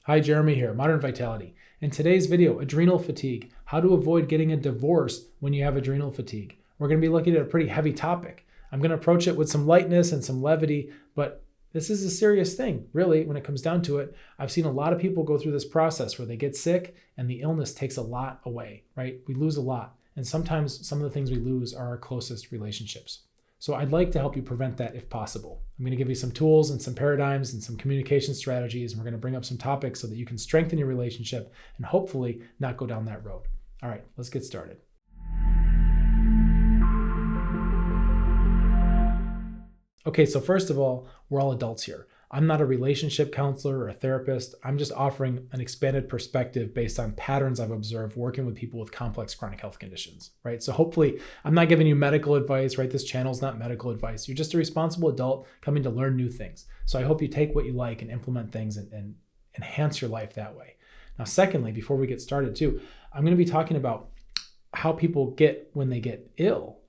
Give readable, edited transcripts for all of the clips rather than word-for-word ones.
Hi, Jeremy here, Modern Vitality. In today's video, adrenal fatigue, how to avoid getting a divorce when you have adrenal fatigue. We're going to be looking at a pretty heavy topic. I'm going to approach it with some lightness and some levity, but this is a serious thing, really, when it comes down to it. I've seen a lot of people go through this process where they get sick and the illness takes a lot away, right? We lose a lot. And sometimes some of the things we lose are our closest relationships. So I'd like to help you prevent that if possible. I'm going to give you some tools and some paradigms and some communication strategies, and we're going to bring up some topics so that you can strengthen your relationship and hopefully not go down that road. All right, let's get started. Okay, so first of all, we're all adults here. I'm not a relationship counselor or a therapist. I'm just offering an expanded perspective based on patterns I've observed working with people with complex chronic health conditions, right? So hopefully I'm not giving you medical advice, right? This channel is not medical advice. You're just a responsible adult coming to learn new things. So I hope you take what you like and implement things and enhance your life that way. Now, secondly, before we get started too, I'm going to be talking about how people get when they get ill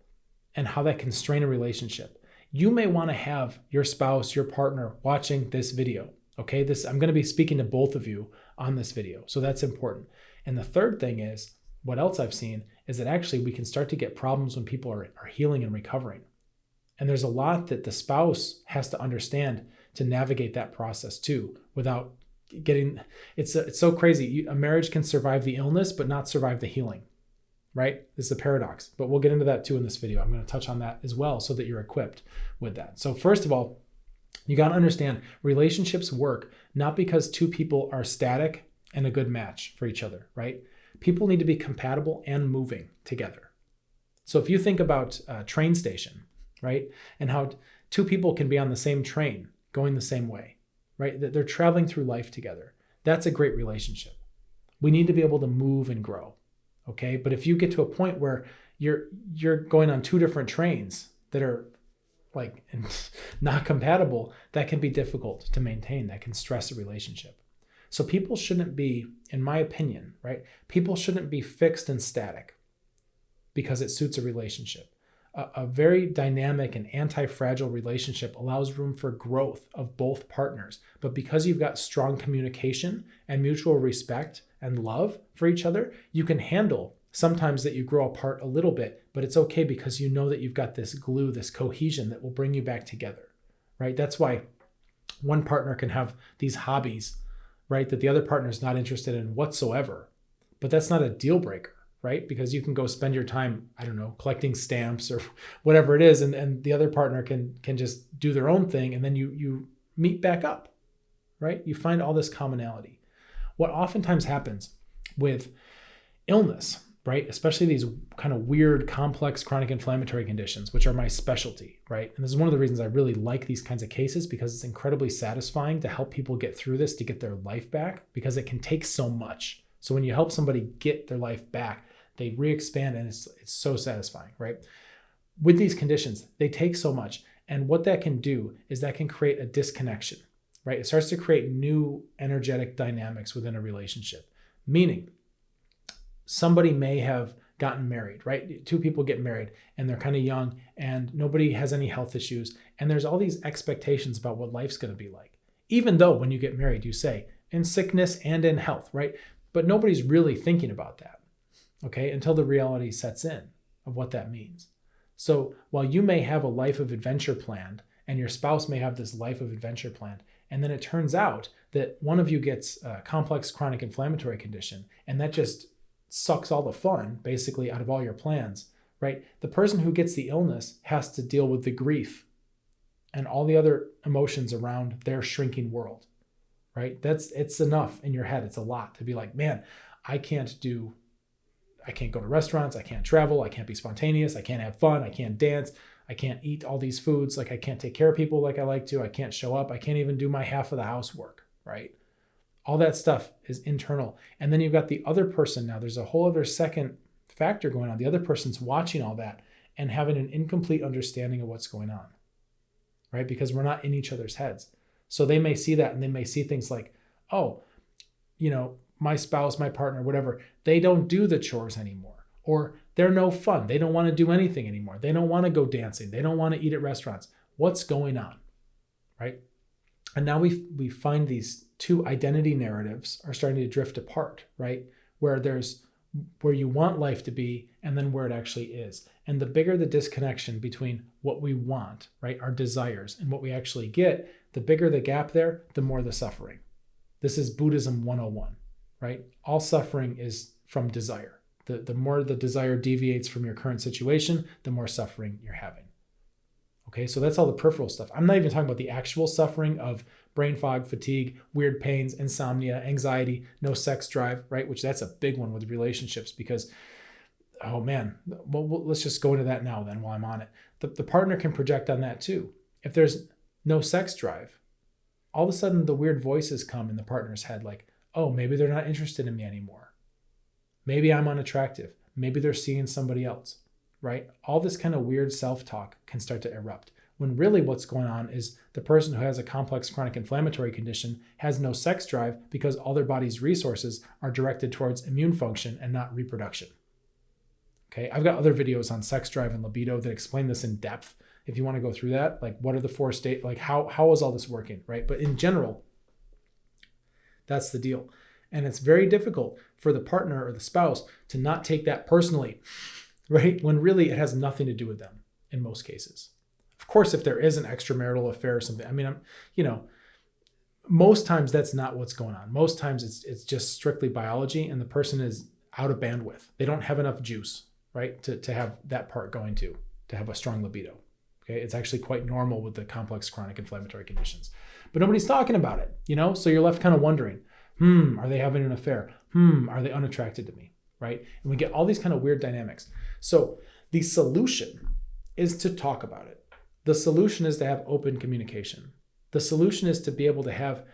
and how that can strain a relationship. You may want to have your spouse, your partner watching this video. Okay, I'm going to be speaking to both of you on this video. So that's important. And the third thing is, what else I've seen is that actually we can start to get problems when people are healing and recovering. And there's a lot that the spouse has to understand to navigate that process too, without getting, it's so crazy. A marriage can survive the illness, but not survive the healing. Right? This is a paradox, but we'll get into that too in this video. I'm going to touch on that as well so that you're equipped with that. So first of all, you got to understand relationships work not because two people are static and a good match for each other, right? People need to be compatible and moving together. So if you think about a train station, right? And how two people can be on the same train going the same way, right? That they're traveling through life together. That's a great relationship. We need to be able to move and grow. Okay, but if you get to a point where you're going on two different trains that are like not compatible, that can be difficult to maintain. That can stress a relationship. So people shouldn't be, in my opinion, right? People shouldn't be fixed and static because it suits a relationship. A very dynamic and anti-fragile relationship allows room for growth of both partners. But because you've got strong communication and mutual respect and love for each other, you can handle sometimes that you grow apart a little bit, but it's okay because you know that you've got this glue, this cohesion that will bring you back together, right? That's why one partner can have these hobbies, right, that the other partner is not interested in whatsoever. But that's not a deal breaker. Right? Because you can go spend your time, I don't know, collecting stamps or whatever it is, and the other partner can just do their own thing, and then you meet back up, right? You find all this commonality. What oftentimes happens with illness, right? Especially these kind of weird, complex chronic inflammatory conditions, which are my specialty, right? And this is one of the reasons I really like these kinds of cases, because it's incredibly satisfying to help people get through this, to get their life back, because it can take so much. So when you help somebody get their life back, they re-expand, and it's so satisfying, right? With these conditions, they take so much. And what that can do is that can create a disconnection, right? It starts to create new energetic dynamics within a relationship. Meaning, somebody may have gotten married, right? Two people get married and they're kind of young and nobody has any health issues. And there's all these expectations about what life's going to be like. Even though when you get married, you say, in sickness and in health, right? But nobody's really thinking about that. Okay, until the reality sets in of what that means. So while you may have a life of adventure planned and your spouse may have this life of adventure planned, and then it turns out that one of you gets a complex chronic inflammatory condition, and that just sucks all the fun basically out of all your plans, right? The person who gets the illness has to deal with the grief and all the other emotions around their shrinking world, right? It's enough in your head. It's a lot to be like, man, I can't go to restaurants, I can't travel, I can't be spontaneous, I can't have fun, I can't dance, I can't eat all these foods, like I can't take care of people like I like to, I can't show up, I can't even do my half of the housework, right? All that stuff is internal. And then you've got the other person now. There's a whole other second factor going on. The other person's watching all that and having an incomplete understanding of what's going on, right? Because we're not in each other's heads. So they may see that and they may see things like, oh, my spouse, my partner, whatever, they don't do the chores anymore, or they're no fun. They don't want to do anything anymore. They don't want to go dancing. They don't want to eat at restaurants. What's going on, right? And now we find these two identity narratives are starting to drift apart, right? Where you want life to be and then where it actually is. And the bigger the disconnection between what we want, right, our desires, and what we actually get, the bigger the gap there, the more the suffering. This is Buddhism 101, right? All suffering is from desire. The more the desire deviates from your current situation, the more suffering you're having. Okay, so that's all the peripheral stuff. I'm not even talking about the actual suffering of brain fog, fatigue, weird pains, insomnia, anxiety, no sex drive, right? Which that's a big one with relationships because, oh man, well, let's just go into that now then while I'm on it. The partner can project on that too. If there's no sex drive, all of a sudden the weird voices come in the partner's head like, oh, maybe they're not interested in me anymore. Maybe I'm unattractive. Maybe they're seeing somebody else, right? All this kind of weird self-talk can start to erupt when really what's going on is the person who has a complex chronic inflammatory condition has no sex drive because all their body's resources are directed towards immune function and not reproduction. Okay, I've got other videos on sex drive and libido that explain this in depth. If you want to go through that, like what are the four states, like how is all this working, right? But in general, that's the deal. And it's very difficult for the partner or the spouse to not take that personally, right? When really it has nothing to do with them in most cases. Of course, if there is an extramarital affair or something, I mean, most times that's not what's going on. Most times it's just strictly biology and the person is out of bandwidth. They don't have enough juice, right? To have that part going to have a strong libido. Okay. It's actually quite normal with the complex chronic inflammatory conditions, but nobody's talking about it, So you're left kind of wondering, are they having an affair? Are they unattracted to me? Right? And we get all these kind of weird dynamics. So the solution is to talk about it. The solution is to have open communication. The solution is to be able to have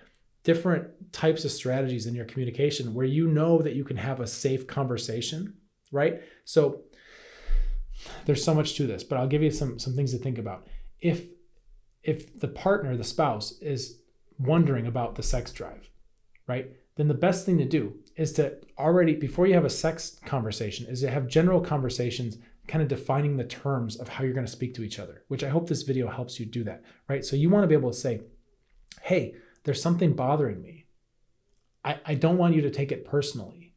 different types of strategies in your communication where you know that you can have a safe conversation, right? So there's so much to this, but I'll give you some things to think about. If the partner, the spouse, is wondering about the sex drive, right? Then the best thing to do is to already, before you have a sex conversation, is to have general conversations kind of defining the terms of how you're going to speak to each other, which I hope this video helps you do that, right? So you want to be able to say, hey, there's something bothering me. I don't want you to take it personally,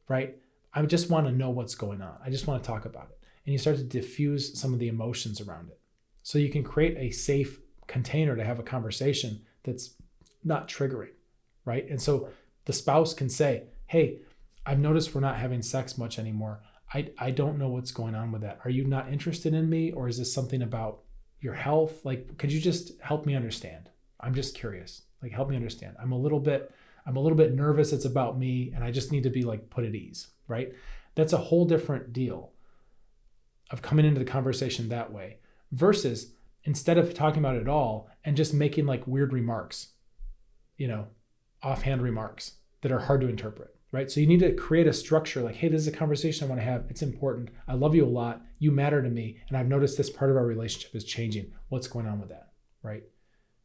right? I just want to know what's going on. I just want to talk about it. And you start to diffuse some of the emotions around it. So you can create a safe container to have a conversation that's not triggering, right? And so the spouse can say, hey, I've noticed we're not having sex much anymore. I don't know what's going on with that. Are you not interested in me? Or is this something about your health? Like, could you just help me understand? I'm just curious. Like, help me understand. I'm a little bit nervous. It's about me. And I just need to be like put at ease, right? That's a whole different deal of coming into the conversation that way versus instead of talking about it at all and just making like weird remarks, offhand remarks that are hard to interpret, right? So you need to create a structure like, hey, this is a conversation I want to have. It's important. I love you a lot. You matter to me. And I've noticed this part of our relationship is changing. What's going on with that, right?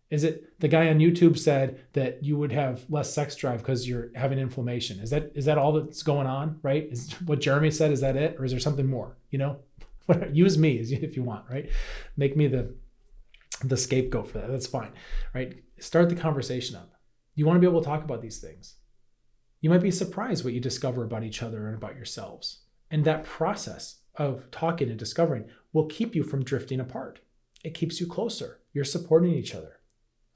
Is it the guy on YouTube said that you would have less sex drive because you're having inflammation? Is that all that's going on, right? Is what Jeremy said, is that it? Or is there something more, Use me if you want, right? Make me the scapegoat for that. That's fine, right? Start the conversation up. You want to be able to talk about these things. You might be surprised what you discover about each other and about yourselves. And that process of talking and discovering will keep you from drifting apart. It keeps you closer. You're supporting each other.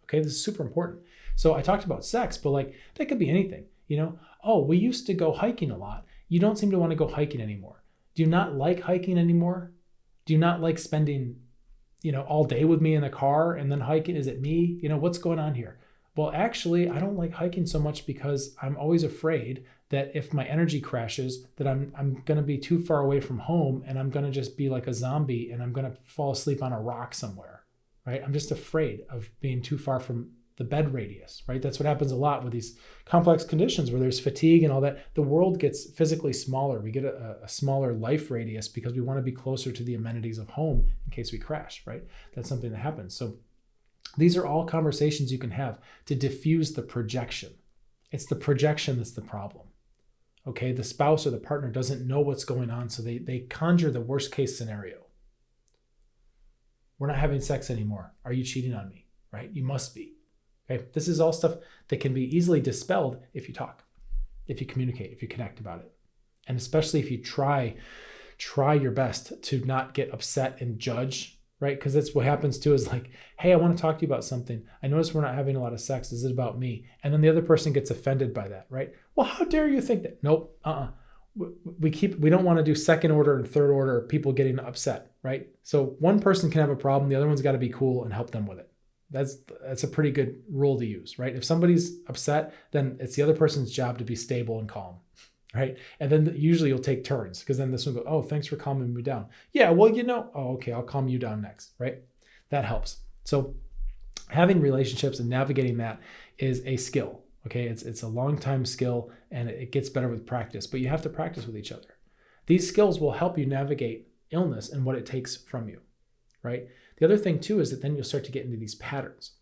Okay, this is super important. So I talked about sex, but like that could be anything. Oh, we used to go hiking a lot. You don't seem to want to go hiking anymore. Do you not like hiking anymore? Do you not like spending, all day with me in the car and then hiking? Is it me? What's going on here? Well, actually, I don't like hiking so much because I'm always afraid that if my energy crashes, that I'm going to be too far away from home and I'm going to just be like a zombie and I'm going to fall asleep on a rock somewhere, right? I'm just afraid of being too far from the bed radius, right? That's what happens a lot with these complex conditions where there's fatigue and all that. The world gets physically smaller. We get a smaller life radius because we want to be closer to the amenities of home in case we crash, right? That's something that happens. So these are all conversations you can have to diffuse the projection. It's the projection that's the problem. Okay, the spouse or the partner doesn't know what's going on, so they conjure the worst case scenario. We're not having sex anymore. Are you cheating on me? Right? You must be. Okay, this is all stuff that can be easily dispelled if you talk, if you communicate, if you connect about it. And especially if you try your best to not get upset and judge, right? Because that's what happens too, is like, hey, I want to talk to you about something. I notice we're not having a lot of sex. Is it about me? And then the other person gets offended by that, right? Well, how dare you think that? Nope. We don't want to do second order and third order people getting upset, right? So one person can have a problem. The other one's got to be cool and help them with it. That's a pretty good rule to use, right? If somebody's upset, then it's the other person's job to be stable and calm, right? And then usually you'll take turns, because then this one goes, oh, thanks for calming me down. Yeah, well, oh, okay, I'll calm you down next, right? That helps. So having relationships and navigating that is a skill, okay? It's a long time skill, and it gets better with practice, but you have to practice with each other. These skills will help you navigate illness and what it takes from you, right? The other thing too is that then you'll start to get into these patterns.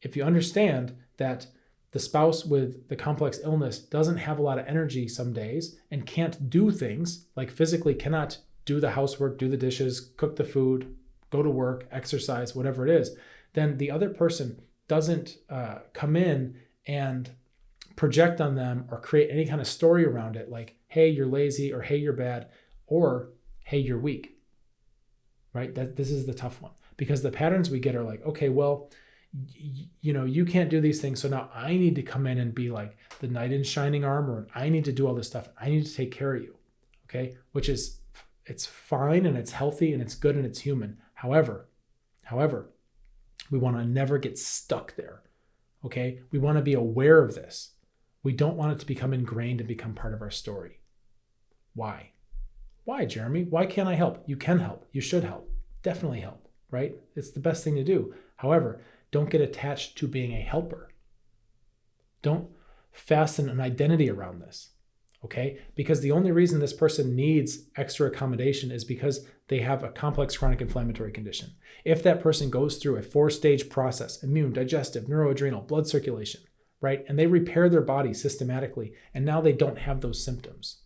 If you understand that the spouse with the complex illness doesn't have a lot of energy some days and can't do things, like physically cannot do the housework, do the dishes, cook the food, go to work, exercise, whatever it is, then the other person doesn't come in and project on them or create any kind of story around it, like, hey, you're lazy, or hey, you're bad, or hey, you're weak. Right? This is the tough one, because the patterns we get are like, okay, well, you can't do these things, so now I need to come in and be like the knight in shining armor, and I need to do all this stuff. I need to take care of you, okay? Which is, it's fine, and it's healthy, and it's good, and it's human. However, we want to never get stuck there, okay? We want to be aware of this. We don't want it to become ingrained and become part of our story. Why? Why, Jeremy? Why can't I help? You can help. You should help. Definitely help, right? It's the best thing to do. However, don't get attached to being a helper. Don't fasten an identity around this, okay? Because the only reason this person needs extra accommodation is because they have a complex chronic inflammatory condition. If that person goes through a 4-stage process, immune, digestive, neuroadrenal, blood circulation, right? And they repair their body systematically, and now they don't have those symptoms.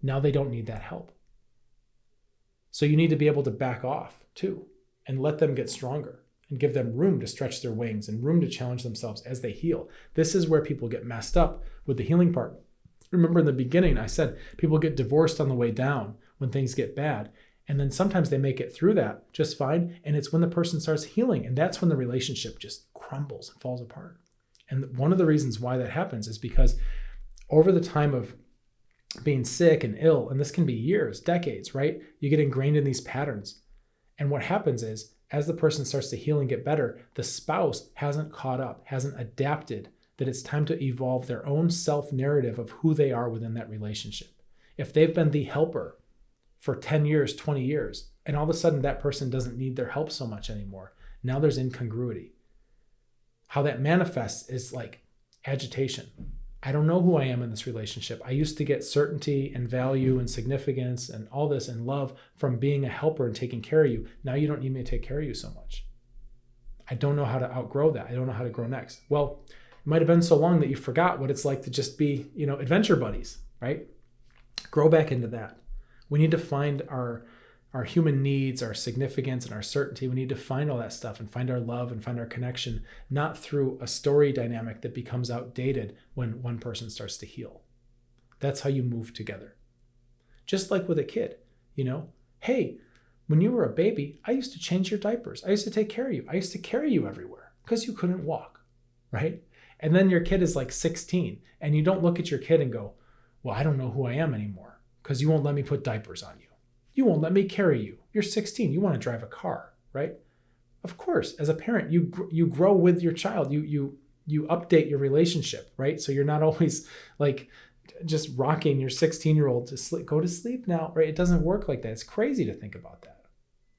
Now they don't need that help. So you need to be able to back off too, and let them get stronger, and give them room to stretch their wings and room to challenge themselves as they heal. This is where people get messed up with the healing part. Remember in the beginning, I said people get divorced on the way down when things get bad. And then sometimes they make it through that just fine. And it's when the person starts healing. And that's when the relationship just crumbles and falls apart. And one of the reasons why that happens is because over the time of being sick and ill, and this can be years, decades, right? You get ingrained in these patterns. And what happens is, as the person starts to heal and get better, the spouse hasn't caught up, hasn't adapted, that it's time to evolve their own self-narrative of who they are within that relationship. If they've been the helper for 10 years, 20 years, and all of a sudden that person doesn't need their help so much anymore, now there's incongruity. How that manifests is like agitation. I don't know who I am in this relationship. I used to get certainty and value and significance and all this and love from being a helper and taking care of you. Now you don't need me to take care of you so much. I don't know how to outgrow that. I don't know how to grow next. Well, it might have been so long that you forgot what it's like to just be, adventure buddies, right? Grow back into that. We need to find our human needs, our significance, and our certainty. We need to find all that stuff and find our love and find our connection, not through a story dynamic that becomes outdated when one person starts to heal. That's how you move together. Just like with a kid, hey, when you were a baby, I used to change your diapers. I used to take care of you. I used to carry you everywhere because you couldn't walk, right? And then your kid is like 16 and you don't look at your kid and go, well, I don't know who I am anymore because you won't let me put diapers on you. You won't let me carry you. You're 16. You want to drive a car, right? Of course, as a parent, you grow with your child. You update your relationship, right? So you're not always like just rocking your 16-year-old to sleep. Go to sleep now, right? It doesn't work like that. It's crazy to think about that,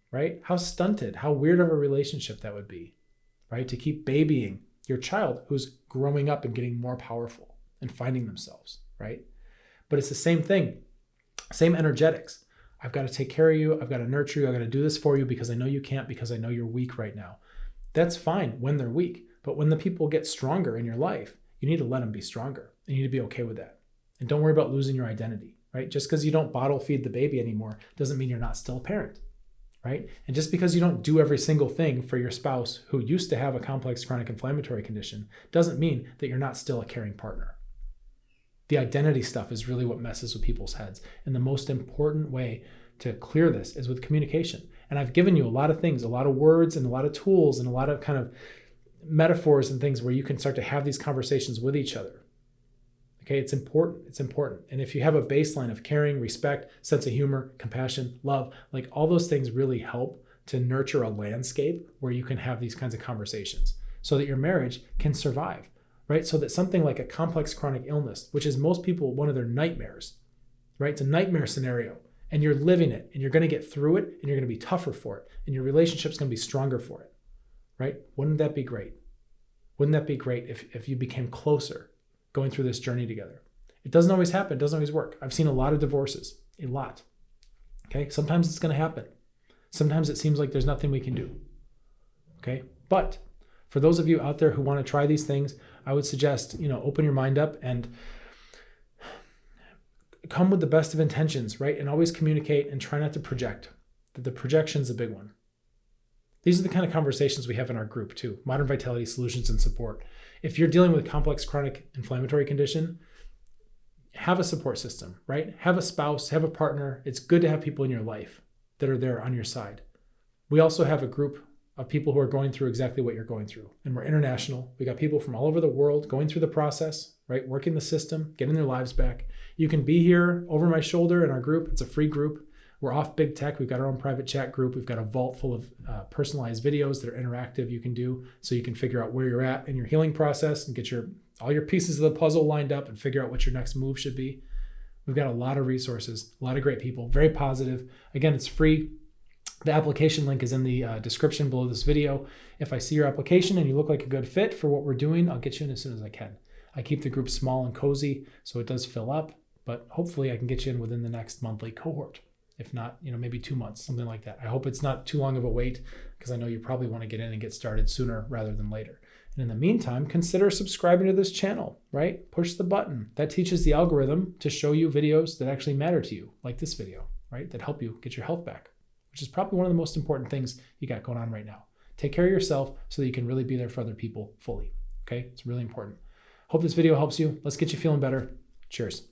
right? How stunted, how weird of a relationship that would be, right? To keep babying your child who's growing up and getting more powerful and finding themselves, right? But it's the same thing, same energetics. I've got to take care of you. I've got to nurture you. I've got to do this for you because I know you can't, because I know you're weak right now. That's fine when they're weak. But when the people get stronger in your life, you need to let them be stronger. You need to be okay with that. And don't worry about losing your identity, right? Just because you don't bottle feed the baby anymore doesn't mean you're not still a parent, right? And just because you don't do every single thing for your spouse who used to have a complex chronic inflammatory condition doesn't mean that you're not still a caring partner. The identity stuff is really what messes with people's heads. And the most important way to clear this is with communication. And I've given you a lot of things, a lot of words and a lot of tools and a lot of kind of metaphors and things where you can start to have these conversations with each other. Okay, it's important. It's important. And if you have a baseline of caring, respect, sense of humor, compassion, love, like all those things really help to nurture a landscape where you can have these kinds of conversations so that your marriage can survive, right? So that something like a complex chronic illness, which is most people one of their nightmares, right? It's a nightmare scenario and you're living it and you're going to get through it and you're going to be tougher for it and your relationship's going to be stronger for it, right? Wouldn't that be great? Wouldn't that be great if you became closer going through this journey together? It doesn't always happen. It doesn't always work. I've seen a lot of divorces, a lot. Okay. Sometimes it's going to happen. Sometimes it seems like there's nothing we can do. Okay. But for those of you out there who want to try these things, I would suggest, open your mind up and come with the best of intentions, right? And always communicate and try not to project. The projection's a big one. These are the kind of conversations we have in our group too. Modern Vitality Solutions and Support. If you're dealing with a complex chronic inflammatory condition, have a support system, right? Have a spouse, have a partner. It's good to have people in your life that are there on your side. We also have a group of people who are going through exactly what you're going through. And we're international. We got people from all over the world going through the process, right? Working the system, getting their lives back. You can be here over my shoulder in our group. It's a free group. We're off big tech. We've got our own private chat group. We've got a vault full of personalized videos that are interactive you can do so you can figure out where you're at in your healing process and get all your pieces of the puzzle lined up and figure out what your next move should be. We've got a lot of resources, a lot of great people, very positive. Again, it's free. The application link is in the description below this video. If I see your application and you look like a good fit for what we're doing, I'll get you in as soon as I can. I keep the group small and cozy so it does fill up, but hopefully I can get you in within the next monthly cohort. If not, maybe 2 months, something like that. I hope it's not too long of a wait because I know you probably want to get in and get started sooner rather than later. And in the meantime, consider subscribing to this channel, right? Push the button. That teaches the algorithm to show you videos that actually matter to you, like this video, right? That help you get your health back, which is probably one of the most important things you got going on right now. Take care of yourself so that you can really be there for other people fully, okay? It's really important. Hope this video helps you. Let's get you feeling better. Cheers.